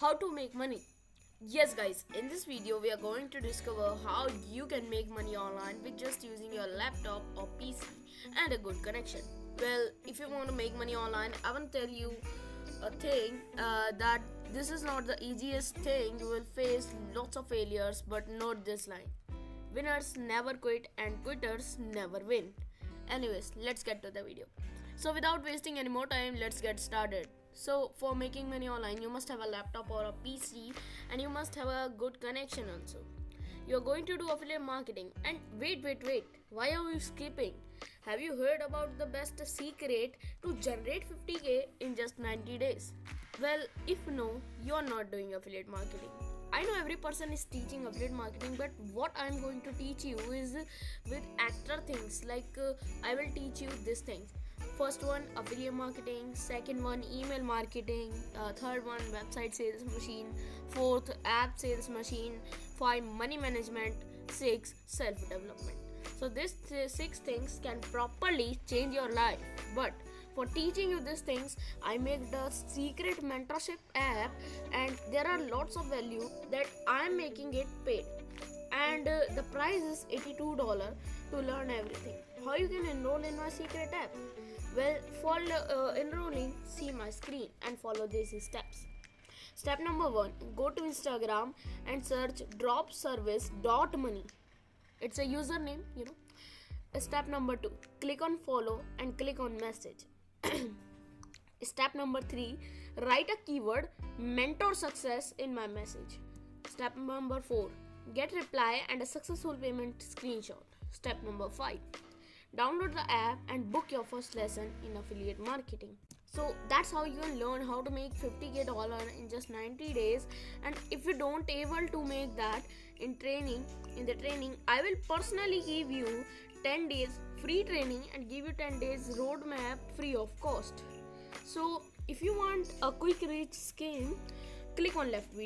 how to make money. Yes guys, in this video we are going to discover how you can make money online with just using your laptop or PC and a good connection. Well, if you want to make money online, I want to tell you a thing that this is not the easiest thing. You will face lots of failures, but note this line: winners never quit and quitters never win. Anyways, let's get to the video. So without wasting any more time, let's get started. So for making money online, you must have a laptop or a PC and you must have a good connection also. You're going to do affiliate marketing, and wait, why are you skipping? Have you heard about the best secret to generate 50k in just 90 days? Well, if no, you're not doing affiliate marketing. I know every person is teaching affiliate marketing, but what I'm going to teach you is with extra things. I will teach you these things. First one, affiliate marketing. Second one, email marketing. Third one, website sales machine. Fourth, app sales machine. 5, money management. 6, self development. So these 6 things can properly change your life. But for teaching you these things, I make the secret mentorship app, and there are lots of value that I'm making it paid. And the price is $82 to learn everything. How you can enroll in my secret app? Well, for enrolling, see my screen and follow these steps. Step number 1, go to Instagram and search dropservice.money. It's a username, Step number 2, click on follow and click on message. Step number 3, write a keyword mentor success in my message. Step number 4, get reply and a successful payment screenshot. Step number 5, download the app and book your first lesson in affiliate marketing. So that's how you can learn how to make $50k in just 90 days. And if you don't able to make that in the training, I will personally give you 10 days free training and give you 10 days roadmap free of cost. So if you want a quick reach scheme, click on left video.